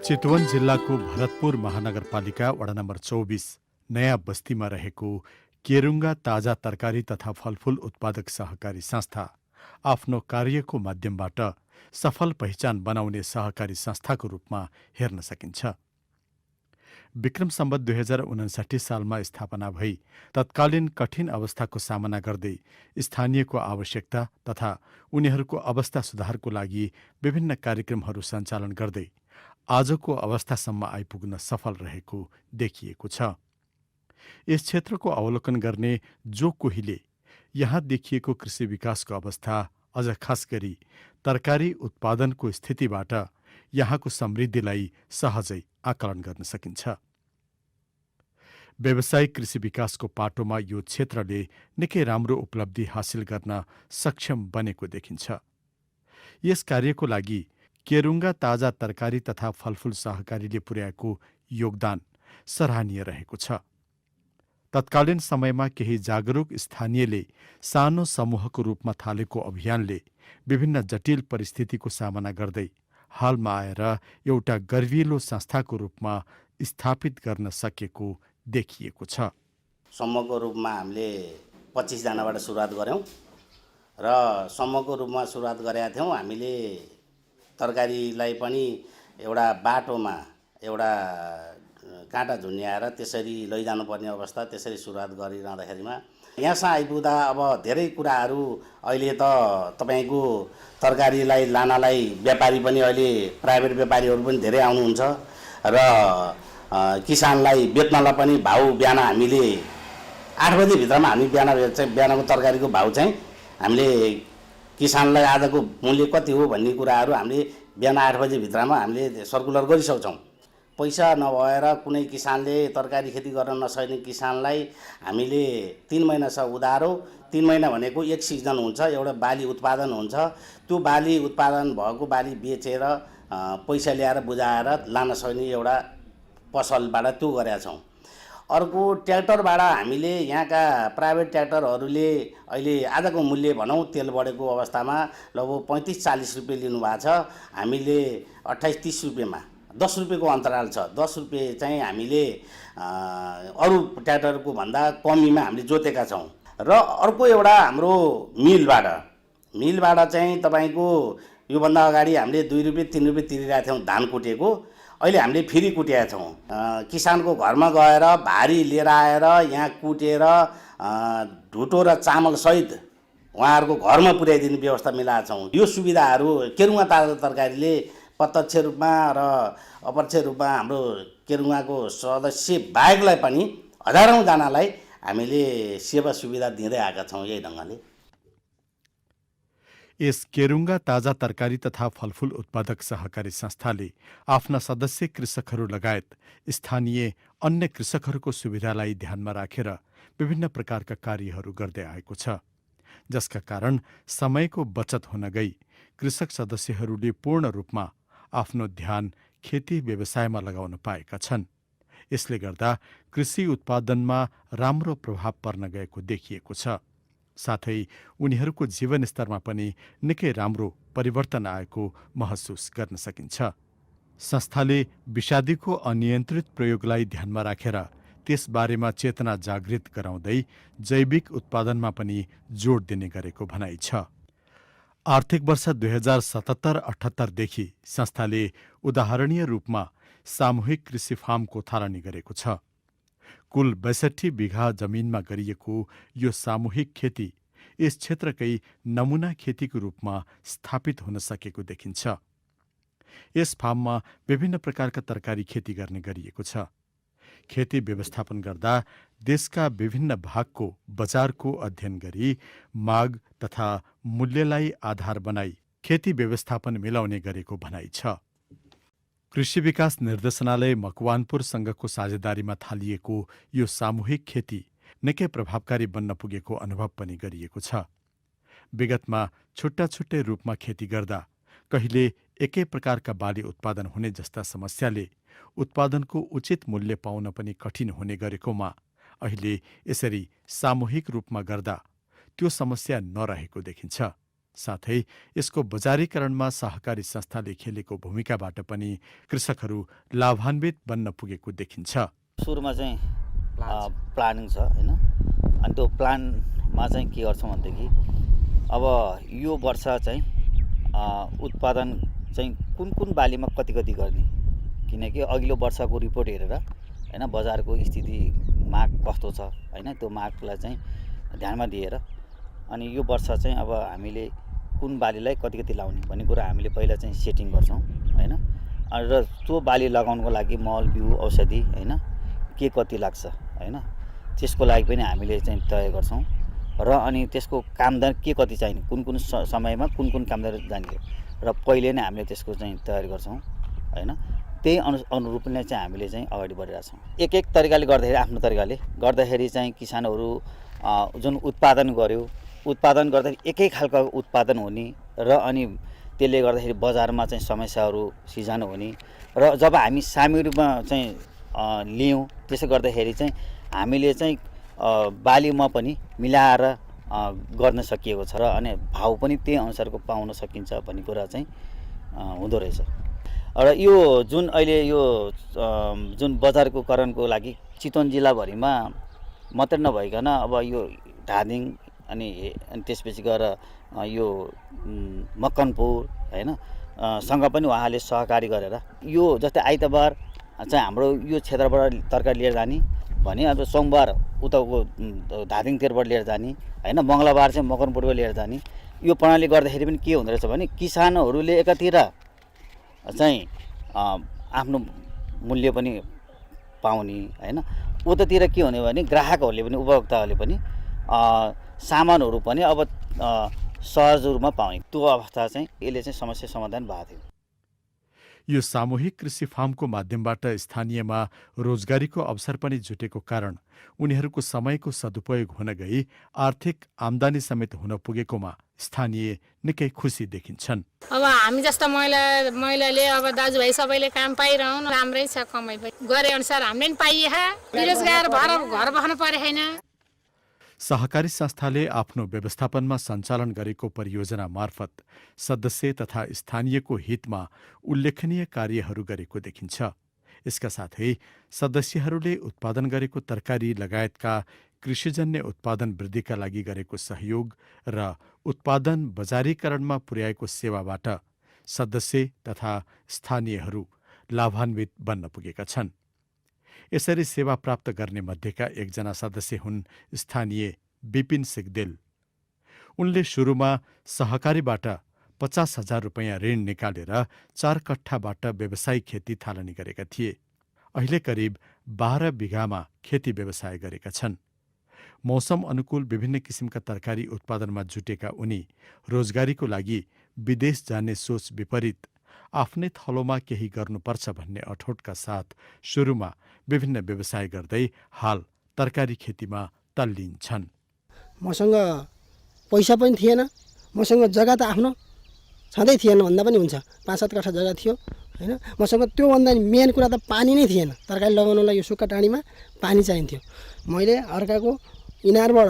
चितवन जिल्लाको भरतपुर महानगरपालिका वडा नम्बर 24 नयाँ बस्तीमा रहेको केरुङ्गा ताजा तरकारी तथा फलफूल उत्पादक सहकारी संस्था आफ्नो कार्यको माध्यमबाट सफल पहिचान बनाउने सहकारी संस्थाको रूपमा हेर्न सकिन्छ। विक्रम सम्वत 2059 सालमा स्थापना भई तत्कालीन कठिन अवस्थाको सामना गर्दै स्थानीयको आवश्यकता तथा उनीहरूको अवस्था सुधारको लागि विभिन्न कार्यक्रमहरू सञ्चालन गर्दै आजको अवस्थासम्म आइपुग्न सफल रहेको देखिएको छ। यस क्षेत्रको अवलोकन गर्ने जो कोहीले यहाँ देखिएको कृषि विकासको अवस्था, अझ खास गरी तरकारी उत्पादनको स्थितिबाट यहाँको समृद्धिलाई सहजै आकलन गर्न सकिन्छ। व्यावसायिक कृषि विकासको पाटोमा यो क्षेत्रले निकै राम्रो उपलब्धि हासिल गर्न सक्षम बनेको देखिन्छ। यस कार्यको लागि केरुङ्गा ताजा तरकारी तथा फलफूल सहकारीले पुर्याएको योगदान सराहनीय रहेको छ। तत्कालीन समयमा केही जागरूक स्थानीयले सानो समूहको रूपमा थालेको अभियानले विभिन्न जटिल परिस्थितिको सामना गर्दै हालमा आएर एउटा गर्विलो संस्थाको रूपमा स्थापित गर्न सकेको देखिएको छ। समूहको रूपमा हामीले 25 जनाबाट सुरुवात गऱ्यौँ र समूहको रूपमा सुरुवात गरेका थियौँ। हामीले तरकारीलाई पनि एउटा बाटोमा एउटा काँटा झुन्याएर त्यसरी लैजानुपर्ने अवस्था, त्यसरी सुरुवात गरिरहँदाखेरिमा यहाँसम्म आइपुग्दा अब धेरै कुराहरू अहिले त तपाईँको तरकारीलाई लानलाई व्यापारी पनि अहिले प्राइभेट व्यापारीहरू पनि धेरै आउनुहुन्छ र किसानलाई बेच्नलाई पनि भाउ बिहान हामीले 8 बजेभित्रमा हामी बिहानको तरकारीको भाउ चाहिँ हामीले किसानलाई आजको मूल्य कति हो भन्ने कुराहरू हामीले बिहान 8 बजेभित्रमा हामीले सर्कुलर गरिसक्छौँ। पैसा नभएर कुनै किसानले तरकारी खेती गर्न नसक्ने किसानलाई हामीले 3 महिनासम्म उधारो, 3 महिना भनेको एक सिजन हुन्छ, एउटा बाली उत्पादन हुन्छ। त्यो बाली उत्पादन भएको बाली बेचेर पैसा ल्याएर बुझाएर लान सक्ने एउटा पसलबाट त्यो गरेका छौँ। अर्को ट्र्याक्टरबाट हामीले यहाँका प्राइभेट ट्र्याक्टरहरूले अहिले आजको मूल्य भनौँ तेल बढेको अवस्थामा लगभग 35-40 रुपियाँ लिनुभएको छ। हामीले 28-30 रुपियाँमा 10 रुपियाँको अन्तराल छ। 10 रुपियाँ चाहिँ हामीले अरू ट्र्याक्टरको भन्दा कमीमा हामीले जोतेका छौँ। र अर्को एउटा हाम्रो मिलबाट चाहिँ तपाईँको योभन्दा अगाडि हामीले 2 रुपियाँ 3 रुपियाँ तिरिरहेका थियौँ धान कुटेको, अहिले हामीले फ्री कुटेका छौँ। किसानको घरमा गएर भारी लिएर आएर यहाँ कुटेर ढुटो र चामल सहित उहाँहरूको घरमा पुर्याइदिने व्यवस्था मिलाएका छौँ। यो सुविधाहरू केरुङ्गा ताजा तरकारीले प्रत्यक्ष रूपमा र अप्रत्यक्ष रूपमा हाम्रो केरुङ्गाको सदस्य बाहेकलाई पनि हजारौँ जनालाई हामीले सेवा सुविधा दिँदै आएका छौँ। यही ढङ्गले यस केरुङ्गा ताजा तरकारी तथा फलफूल उत्पादक सहकारी संस्थाले आफ्ना सदस्य कृषकहरू लगायत स्थानीय अन्य कृषकहरूको सुविधालाई ध्यानमा राखेर विभिन्न प्रकारका कार्यहरू गर्दै आएको छ, जसका कारण समयको बचत हुन गई कृषक सदस्यहरूले पूर्ण रूपमा आफ्नो ध्यान खेती व्यवसायमा लगाउन पाएका छन्। यसले गर्दा कृषि उत्पादनमा राम्रो प्रभाव पर्न गएको देखिएको छ। साथै उनीहरूको जीवनस्तरमा पनि निकै राम्रो परिवर्तन आएको महसुस गर्न सकिन्छ। संस्थाले विषादीको अनियन्त्रित प्रयोगलाई ध्यानमा राखेर त्यसबारेमा चेतना जागृत गराउँदै जैविक उत्पादनमा पनि जोड दिने गरेको भनाइ छ। आर्थिक वर्ष 2077-78 देखि संस्थाले उदाहरणीय रूपमा सामूहिक कृषि फार्मको थालनी गरेको छ। कुल 62 बिघा जमिनमा गरिएको यो सामूहिक खेती यस क्षेत्रकै नमुना खेतीको रूपमा स्थापित हुन सकेको देखिन्छ। यस फार्ममा विभिन्न प्रकारका तरकारी खेती गर्ने गरिएको छ। खेती व्यवस्थापन गर्दा देशका विभिन्न भागको बजारको अध्ययन गरी माग तथा मूल्यलाई आधार बनाई खेती व्यवस्थापन मिलाउने गरेको भनाइ छ। कृषि विकास निर्देशनालय मकवानपुरसँगको साझेदारीमा थालिएको यो सामूहिक खेती निकै प्रभावकारी बन्न पुगेको अनुभव पनि गरिएको छ। विगतमा छुट्टा छुट्टै रूपमा खेती गर्दा कहिले एकै प्रकारका बाली उत्पादन हुने जस्ता समस्याले उत्पादनको उचित मूल्य पाउन पनि कठिन हुने गरेकोमा अहिले यसरी सामूहिक रूपमा गर्दा त्यो समस्या नरहेको देखिन्छ। साथै यसको बजारीकरणमा सहकारी संस्थाले खेलेको भूमिकाबाट पनि कृषकहरू लाभान्वित बन्न पुगेको देखिन्छ। सुरुमा चाहिँ प्लानिङ छ होइन, अनि त्यो प्लानमा चाहिँ के गर्छौँ भनेदेखि अब यो वर्ष चाहिँ उत्पादन चाहिँ कुन कुन बालीमा कति कति गर्ने, किनकि अघिल्लो वर्षको रिपोर्ट हेरेर होइन बजारको स्थिति माग कस्तो छ होइन, त्यो मागलाई चाहिँ ध्यानमा दिएर अनि यो वर्ष चाहिँ अब हामीले कुन बालीलाई कति कति लाउने भन्ने कुरा हामीले पहिला चाहिँ सेटिङ गर्छौँ होइन। र त्यो बाली लगाउनको लागि मल बिउ औषधि होइन के कति लाग्छ होइन, त्यसको लागि पनि हामीले चाहिँ तय गर्छौँ। र अनि त्यसको कामदार के कति चाहिने, कुन कुन समयमा कुन कुन कामदार जाने, र पहिले नै हामीले त्यसको चाहिँ तयारी गर्छौँ होइन। त्यही अनुरूप नै चाहिँ हामीले चाहिँ अगाडि बढिरहेछौँ। एक एक तरिकाले गर्दाखेरि आफ्नो तरिकाले गर्दाखेरि चाहिँ किसानहरू जुन उत्पादन गर्यो, उत्पादन गर्दाखेरि एकै खालको उत्पादन हुने र अनि त्यसले गर्दाखेरि बजारमा चाहिँ समस्याहरू सिर्जना हुने, र जब हामी सामग्रीमा चाहिँ लियौँ त्यसो गर्दाखेरि चाहिँ हामीले चाहिँ बालीमा पनि मिलाएर गर्न सकिएको छ र अनि भाउ पनि त्यही अनुसारको पाउन सकिन्छ भन्ने कुरा चाहिँ हुँदो रहेछ। र यो जुन अहिले यो जुन बजारकोकरणको लागि चितवन जिल्लाभरिमा मात्रै नभइकन अब यो धादिङ अनि त्यसपछि गएर यो मकनपुर होइन सँग पनि उहाँले सहकारी गरेर यो जस्तै आइतबार चाहिँ हाम्रो यो क्षेत्रबाट तरकारी लिएर जाने भने अब सोमबार उताको धादिङतिरबाट लिएर जाने होइन, मङ्गलबार चाहिँ मकनपुरबाट लिएर जाने, यो प्रणाली गर्दाखेरि पनि के हुँदो रहेछ भने किसानहरूले एकातिर चाहिँ आफ्नो मूल्य पनि पाउने होइन, उतातिर के हुने भने ग्राहकहरूले पनि उपभोक्ताहरूले पनि सामानहरू पनि अब सहज रूपमा पाउने, त्यो अवस्था चाहिँ यसले चाहिँ समस्या समाधान भएको थियो। यो सामूहिक कृषि फार्मको माध्यमबाट स्थानीयमा रोजगारीको अवसर पनि जुटेको कारण उनीहरूको समयको सदुपयोग हुन गई आर्थिक आम्दानी समेत हुन पुगेकोमा स्थानीय निकै खुसी देखिन्छन्। अब हामी जस्ता महिलाले अब दाजुभाइ सबैले काम पाइरहनु राम्रै छ, कमाइ गरे अनुसार हामीले पनि पाइए, बेरोजगार भएर घर बस्नु परे छैन। सहकारी संस्थाले आफ्नो व्यवस्थापनमा सञ्चालन गरेको परियोजना मार्फत सदस्य तथा स्थानीयको हितमा उल्लेखनीय कार्यहरू गरेको देखिन्छ। यसका साथै सदस्यहरूले उत्पादन गरेको तरकारी लगायतका कृषिजन्य उत्पादन वृद्धिका लागि गरेको सहयोग र उत्पादन बजारीकरणमा पुर्याएको सेवाबाट सदस्य तथा स्थानीयहरू लाभान्वित बन्न पुगेका छन्। यसरी सेवा प्राप्त गर्ने मध्येका एकजना सदस्य हुन् स्थानीय विपिन सिगदेल। उनले सुरुमा सहकारीबाट 50,000 रुपैयाँ ऋण निकालेर 4 कट्ठाबाट व्यावसायिक खेती थालनी गरेका थिए। अहिले करिब 12 बिघामा खेती व्यवसाय गरेका छन्। मौसम अनुकूल विभिन्न किसिमका तरकारी उत्पादनमा जुटेका उनी रोजगारीको लागि विदेश जाने सोच विपरीत आफ्नै थलोमा केही गर्नुपर्छ भन्ने अठोटका साथ सुरुमा विभिन्न व्यवसाय गर्दै हाल तरकारी खेतीमा तल्लीन छन्। मसँग पैसा पनि थिएन, मसँग जग्गा त आफ्नो छँदै थिएन भन्दा पनि हुन्छ, 5-7 कट्ठा जग्गा थियो होइन। मसँग त्योभन्दा मेन कुरा त पानी नै थिएन। तरकारी लगाउनलाई यो सुक्खा टाढीमा पानी चाहिन्थ्यो। मैले अर्काको इनारबाट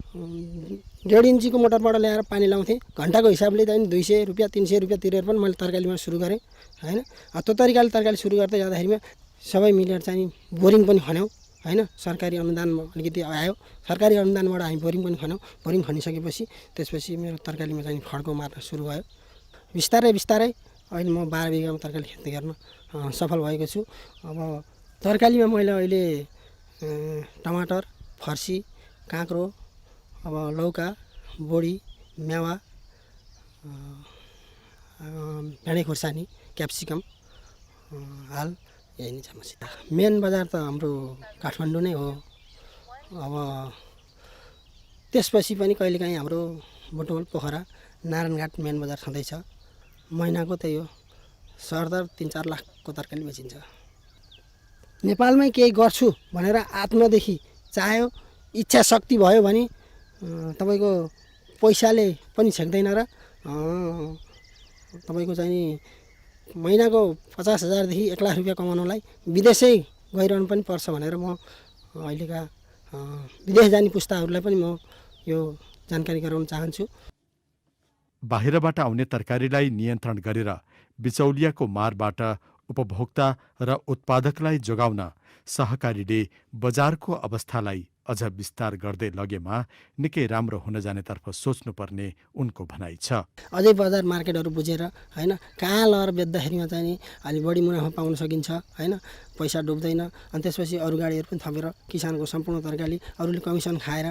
1.5 इन्चीको मोटरबाट ल्याएर पानी लाउँथेँ। घन्टाको हिसाबले त 200 रुपियाँ 300 रुपियाँ तिरेर पनि मैले तरकारीमा सुरु गरेँ होइन। त्यो तरिकाले तरकारी सुरु गर्दै जाँदाखेरिमा सबै मिलेर चाहिँ बोरिङ पनि खन्यौँ होइन। सरकारी अनुदानमा अलिकति आयो, सरकारी अनुदानबाट हामी बोरिङ पनि खन्यौँ। बोरिङ खनिसकेपछि त्यसपछि मेरो तरकारीमा चाहिँ खड्को मार्न सुरु भयो। बिस्तारै बिस्तारै अहिले म 12 बिघामा तरकारी खेती गर्न सफल भएको छु। अब तरकारीमा मैले अहिले टमाटर, फर्सी, काँक्रो, अब लौका, बोडी, मेवा, भेँडे खुर्सानी, क्याप्सिकम हाल यही नै छ मसित। मेन बजार त हाम्रो काठमाडौँ नै हो। अब त्यसपछि पनि कहिलेकाहीँ हाम्रो बुटवल, पोखरा, नारायणघाट मेन बजार छँदैछ। महिनाको त्यही हो, सरदर 3-4 लाखको तरकारी बेचिन्छ। नेपालमै केही गर्छु भनेर आत्मदेखि चाह्यो, इच्छा शक्ति भयो भने तपाईँको पैसाले पनि छेक्दैन र तपाईँको चाहिँ महिनाको 50,000 देखि 1 लाख रुपियाँ कमाउनलाई विदेशै गइरहनु पनि पर्छ भनेर म अहिलेका विदेश जाने पुस्ताहरूलाई पनि म यो जानकारी गराउन चाहन्छु। बाहिरबाट आउने तरकारीलाई नियन्त्रण गरेर बिचौलियाको मारबाट उपभोक्ता र उत्पादकलाई जोगाउन सहकारीले बजारको अवस्थालाई अझ विस्तार गर्दै लगेमा निकै राम्रो हुन जानेतर्फ सोच्नुपर्ने उनको भनाइ छ। अझै बजार मार्केटहरू बुझेर होइन कहाँ लगेर बेच्दाखेरिमा चाहिँ नि अलि बढी मुनाफा पाउन सकिन्छ होइन, पैसा डुब्दैन। अनि त्यसपछि अरू गाडीहरू पनि थपेर किसानको सम्पूर्ण तरकारी अरूले कमिसन खाएर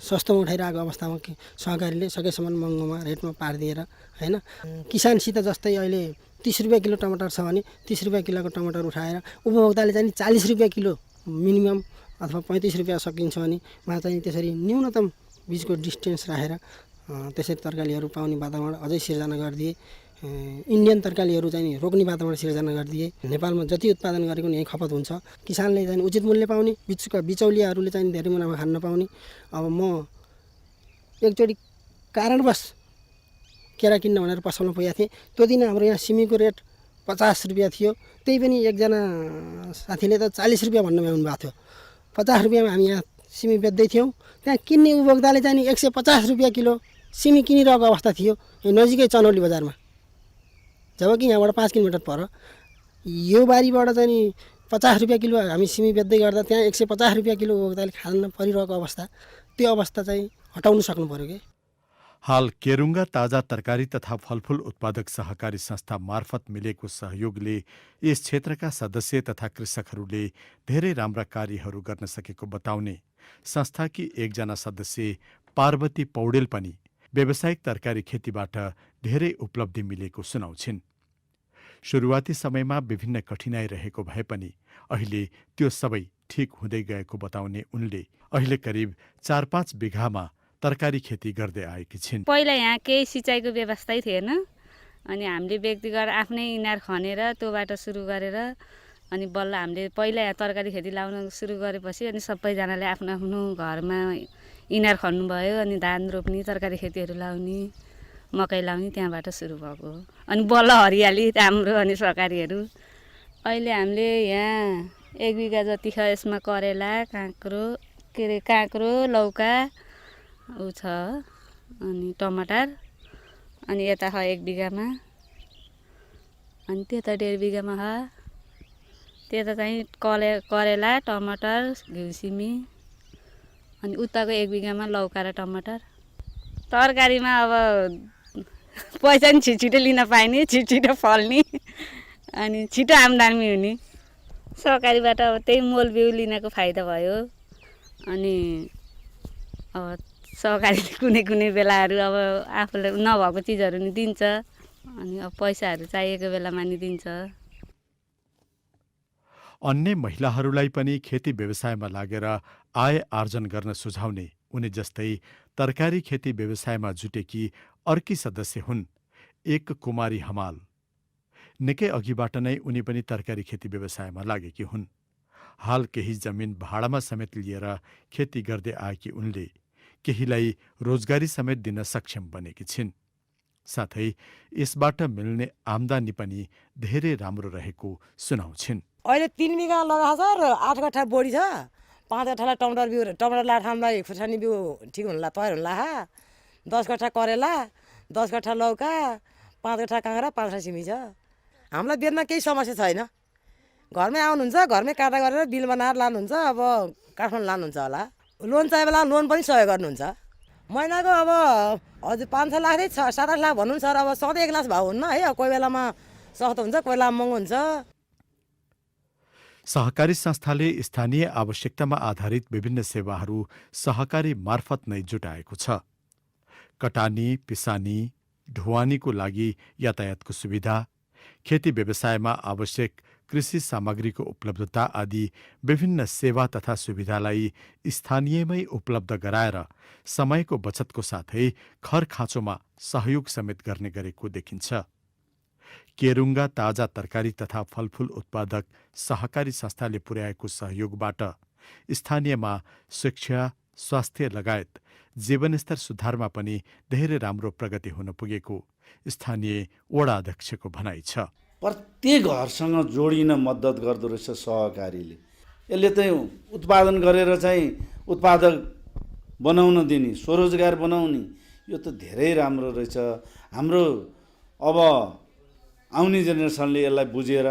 सस्तोमा उठाइरहेको अवस्थामा सहकारीले सकेसम्म महँगोमा रेटमा पारिदिएर होइन, किसानसित जस्तै अहिले 30 रुपियाँ किलो टमाटर छ भने 30 रुपियाँ किलोको टमाटर उठाएर उपभोक्ताले चाहिँ 40 रुपियाँ किलो मिनिमम अथवा 35 रुपियाँ सकिन्छ भने उहाँ चाहिँ त्यसरी न्यूनतम बिचको डिस्टेन्स राखेर त्यसरी तरकारीहरू पाउने वातावरण अझै सिर्जना गरिदिए, इन्डियन तरकारीहरू चाहिँ रोक्ने वातावरण सिर्जना गरिदिए, नेपालमा जति उत्पादन गरेको नि यहीँ खपत हुन्छ, किसानले चाहिँ उचित मूल्य पाउने, बिचौलियाहरूले चाहिँ धेरै मुनाफा खान नपाउने। अब म एकचोटि कारणवश केरा किन्न भनेर पसलमा पुगेको थिएँ। त्यो दिन हाम्रो यहाँ सिमीको रेट 50 रुपियाँ थियो, त्यही पनि एकजना साथीले त 40 रुपियाँ भन्न भ्याउनु भएको थियो। 50 रुपियाँमा हामी यहाँ सिमी बेच्दै थियौँ, त्यहाँ किन्ने उपभोक्ताले चाहिँ 150 रुपियाँ किलो सिमी किनिरहेको अवस्था थियो नजिकै चनौली बजारमा। जबकि यहाँबाट 5 किलोमिटर पर यो बारीबाट चाहिँ नि 50 रुपियाँ किलो हामी सिमी बेच्दै गर्दा त्यहाँ 150 रुपियाँ किलो उपभोक्ताले खान परिरहेको अवस्था, त्यो अवस्था चाहिँ हटाउनु सक्नु पर्यो कि। हाल केरुङ्गा ताजा तरकारी तथा फलफूल उत्पादक सहकारी संस्था मार्फत मिलेको सहयोगले यस क्षेत्रका सदस्य तथा कृषकहरूले धेरै राम्रा कार्यहरू गर्न सकेको बताउने संस्थाकी एकजना सदस्य पार्वती पौडेल पनि व्यावसायिक तरकारी खेतीबाट धेरै उपलब्धि मिलेको सुनाउँछिन्। सुरुवाती समयमा विभिन्न कठिनाइ रहेको भए पनि अहिले त्यो सबै ठिक हुँदै गएको बताउने उनले अहिले करिब 4-5 बिघामा तरकारी खेती गर्दै आएकी छिन्। पहिला यहाँ केही सिँचाइको व्यवस्थै थिएन, अनि हामीले व्यक्तिगत आफ्नै इनार खनेर त्योबाट सुरु गरेर अनि बल्ल हामीले पहिला यहाँ तरकारी खेती लाउन सुरु गरेपछि अनि सबैजनाले आफ्नो आफ्नो घरमा इनार खन्नुभयो, अनि धान रोप्ने, तरकारी खेतीहरू लाउने, मकै लाउने त्यहाँबाट सुरु भएको हो। अनि बल्ल हरियाली राम्रो अनि सरकारीहरू अहिले हामीले यहाँ 1 बिघा जति छ, यसमा करेला, काँक्रो, लौका ऊ छ, अनि टमाटर, अनि यता छ 1 बिघामा, अनि त्यता 1.5 बिघामा छ, त्यता चाहिँ करेला, टमाटर, घिउसिमी, अनि उताको 1 बिघामा लौका र टमाटर। तरकारीमा अब पैसा नि छिटो लिन पाइने, छिटो फल्ने, अनि छिटो आम्दानी हुने। सरकारीबाट अब त्यही मोलबिउ लिनको फाइदा भयो। अनि अब सरकारीले कुनै बेलाहरू अब आफूलाई नभएको चिजहरू नि दिन्छ, अनि अब पैसाहरू चाहिएको बेलामा नि दिन्छ। अन्य महिलाहरूलाई पनि खेती व्यवसायमा लागेर आय आर्जन गर्न सुझाउने उनी जस्तै तरकारी खेती व्यवसायमा जुटेकी अर्की सदस्य हुन् एक कुमारी हमाल। निकै अघिबाट नै उनी पनि तरकारी खेती व्यवसायमा लागेकी हुन्। हाल केही जमिन भाडामा समेत लिएर खेती गर्दै आएकी उनले केहीलाई रोजगारी समेत दिन सक्षम बनेकी छिन्। साथै यसबाट मिल्ने आम्दानी पनि धेरै राम्रो रहेको सुनाउँछिन्। अहिले 3 बिघा लगाएको छ र 8 कट्ठा बोडी छ। 5 कट्ठालाई टमाटर लाठामलाई खुर्सानी बिउ ठिक हुनुला तयार हुनुला। 10 कट्ठा करेला, 10 कट्ठा लौका, 5 कट्ठा काँक्रा, 5 कट्ठा सिमी छ। हामीलाई बेच्न केही समस्या छैन। घरमै आउनुहुन्छ, घरमै काटा गरेर बिल बनाएर लानुहुन्छ। अब काठमाडौँ लानुहुन्छ होला, लोन चाहिए बेला लोन पनि सहयोग गर्नुहुन्छ। महिनाको अब हजुर 5-6 लाख 7-8 लाख भन्नुहुन्छ सर। अब सधैँ 1 लाख भाउ हुन्न है, कोही बेलामा सस्तो हुन्छ, कोही बेला महँगो हुन्छ। सहकारी संस्थाले स्थानीय आवश्यकतामा आधारित विभिन्न सेवाहरू सहकारी मार्फत नै जुटाएको छ। कटानी, पिसानी, ढुवानीको लागि यातायातको सुविधा, खेती व्यवसायमा आवश्यक कृषि सामग्रीको उपलब्धता आदि विभिन्न सेवा तथा सुविधालाई स्थानीयमै उपलब्ध गराएर समयको बचतको साथै खर खाँचोमा सहयोग समेत गर्ने गरेको देखिन्छ। केरुङ्गा ताजा तरकारी तथा फलफूल उत्पादक सहकारी संस्थाले पुर्याएको सहयोगबाट स्थानीयमा शिक्षा, स्वास्थ्य लगायत जीवनस्तर सुधारमा पनि धेरै राम्रो प्रगति हुन पुगेको स्थानीय वडा अध्यक्षको भनाइ छ। प्रत्येक घरसँग जोडिन मद्दत गर्दो रहेछ सहकारीले। यसले चाहिँ उत्पादन गरेर चाहिँ उत्पादक बनाउन दिने, स्वरोजगार बनाउने, यो त धेरै राम्रो रहेछ। हाम्रो अब आउने जेनेरेसनले यसलाई बुझेर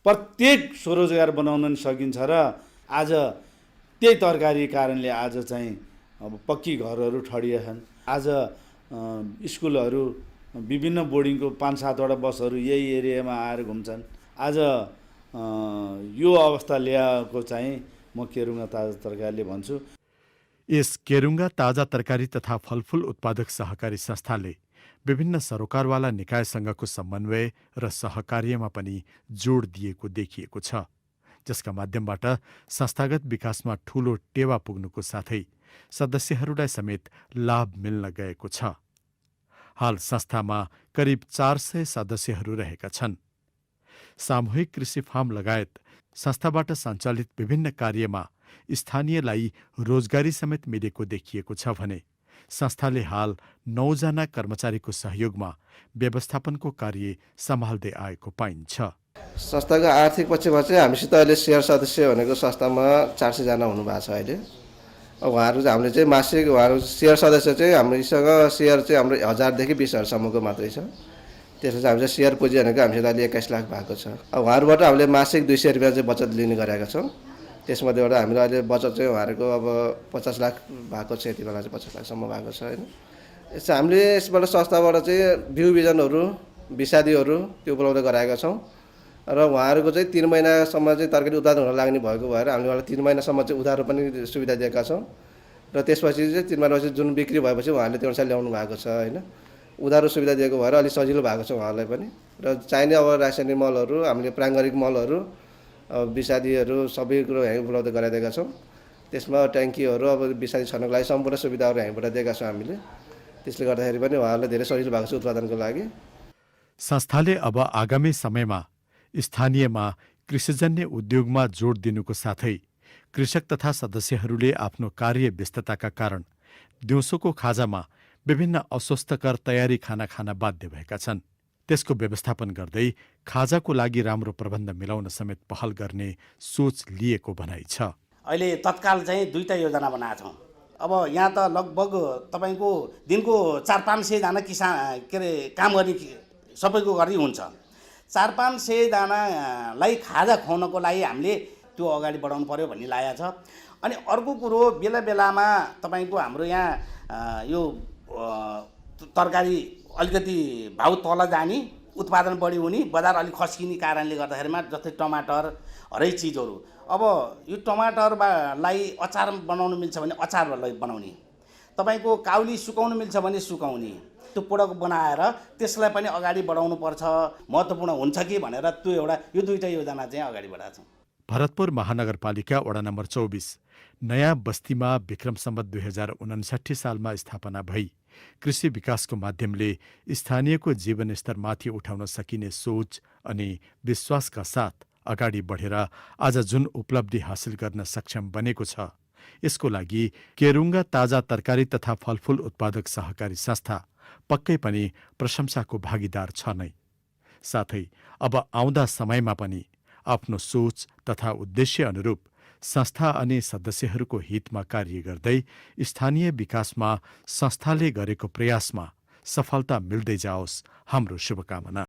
प्रत्येक स्वरोजगार बनाउन नि सकिन्छ र आज त्यही तरकारी कारणले आज चाहिँ अब पक्की घरहरू ठडिएछन्। आज स्कुलहरू विभिन्न बोर्डिङको 5-7वटा बसहरू यही एरियामा आएर घुम्छन्। आज यो अवस्था ल्याएको चाहिँ म केरुङ्गा ताजा तरकारीले भन्छु। यस केरुङ्गा ताजा तरकारी तथा फलफूल उत्पादक सहकारी संस्थाले विभिन्न सरोकारवाला निकायसँगको समन्वय र सहकार्यमा पनि जोड दिएको देखिएको छ, जसका माध्यमबाट संस्थागत विकासमा ठूलो टेवा पुग्नुको साथै सदस्यहरूलाई समेत लाभ मिल्न गएको छ। हाल संस्थामा करिब 400 सदस्यहरू रहेका छन्। सामूहिक कृषि फार्म लगायत संस्थाबाट सञ्चालित विभिन्न कार्यमा स्थानीयलाई रोजगारी समेत मिलेको देखिएको छ भने संस्थाले हाल 9 जना कर्मचारीको सहयोगमा व्यवस्थापनको कार्य सम्हाल्दै आएको पाइन्छ। संस्थाको आर्थिक पक्षमा चाहिँ हामीसित अहिले सेयर सदस्य भनेको संस्थामा 400 जना हुनुभएको छ अहिले। उहाँहरू चाहिँ हामीले चाहिँ मासिक उहाँहरू सेयर सदस्य चाहिँ हामीसँग सेयर चाहिँ हाम्रो 1000 देखि 20,000सम्मको मात्रै छ। त्यसमा चाहिँ हामीले सेयर पुँजी भनेको हामीसित अहिले 21 लाख भएको छ। उहाँहरूबाट हामीले मासिक 200 रुपियाँ चाहिँ बचत लिने गरेका छौँ। त्यसमध्येबाट हामीले अहिले बचत चाहिँ उहाँहरूको अब 50 लाख भएको छ, यति बेला चाहिँ 50 लाखसम्म भएको छ होइन। यस्तो हामीले यसबाट संस्थाबाट चाहिँ बिउ बिजनहरू विषादीहरू त्यो उपलब्ध गराएका छौँ र उहाँहरूको चाहिँ 3 महिनासम्म चाहिँ तरकारी उत्पादन हुन लाग्ने भएको भएर हामीले उहाँलाई 3 महिनासम्म चाहिँ उधारो पनि सुविधा दिएका छौँ र त्यसपछि चाहिँ 3 महिनापछि जुन बिक्री भएपछि उहाँले त्यो अनुसार ल्याउनु भएको छ होइन। उधारो सुविधा दिएको भएर अलिक सजिलो भएको छ उहाँहरूलाई पनि र चाहिने अब रासायनिक मलहरू हामीले प्राङ्गारिक मलहरू विषादीहरू सबै कुरो हामी उपलब्ध गराइदिएका छौँ। त्यसमा ट्याङ्कीहरू अब विषादी छर्नको लागि सम्पूर्ण सुविधाहरू हामीबाट दिएका छौँ हामीले। त्यसले गर्दाखेरि पनि उहाँहरूलाई धेरै सजिलो भएको छ उत्पादनको लागि। संस्थाले अब आगामी समयमा स्थानीयमा कृषिजन्य उद्योगमा जोड दिनुको साथै कृषक तथा सदस्यहरूले आफ्नो कार्य व्यस्तताका कारण दिउँसोको खाजामा विभिन्न अस्वस्थकर तयारी खाना खान बाध्य भएका छन्। त्यसको व्यवस्थापन गर्दै खाजाको लागि राम्रो प्रबन्ध मिलाउन समेत पहल गर्ने सोच लिएको भनाइ छ। अहिले तत्काल चाहिँ 2टा योजना बनाएका छौँ। अब यहाँ त लगभग तपाईँको दिनको 400-500 जना किसान के अरे काम गर्ने सबैको गरी हुन्छ। 400-500 जनालाई खाजा खुवाउनको लागि हामीले त्यो अगाडि बढाउनु पर्यो भन्ने लागेको छ। अनि अर्को कुरो बेला बेलामा तपाईँको हाम्रो यहाँ यो तरकारी अलिकति भाउ तल जाने, उत्पादन बढी हुने, बजार अलिक खस्किने कारणले गर्दाखेरिमा जस्तै टमाटर हरेक चिजहरू। अब यो टमाटरलाई अचार बनाउनु मिल्छ भने अचारलाई बनाउने, तपाईँको काउली सुकाउनु मिल्छ भने सुकाउने, त्यो प्रोडक्ट बनाएर त्यसलाई पनि अगाडि बढाउनु पर्छ, महत्त्वपूर्ण हुन्छ कि भनेर त्यो एउटा यो 2टा योजना चाहिँ अगाडि बढाएको छौँ। भरतपुर महानगरपालिका वडा नम्बर 24 नयाँ बस्तीमा विक्रम सम्वत 2059 सालमा स्थापना भई कृषि विकासको माध्यमले स्थानीयको जीवनस्तर माथि उठाउन सकिने सोच अनि विश्वासका साथ अगाडि बढेर आज जुन उपलब्धि हासिल गर्न सक्षम बनेको छ, यसको लागि केरुङ्गा ताजा तरकारी तथा फलफूल उत्पादक सहकारी संस्था पक्कै पनि प्रशंसाको भागीदार छ नै। साथै अब आउँदा समयमा पनि आफ्नो सोच तथा उद्देश्य अनुरूप संस्था अनि सदस्यहरूको हितमा कार्य गर्दै स्थानीय विकासमा संस्थाले गरेको प्रयासमा सफलता मिल्दै जाओस्, हाम्रो शुभकामना।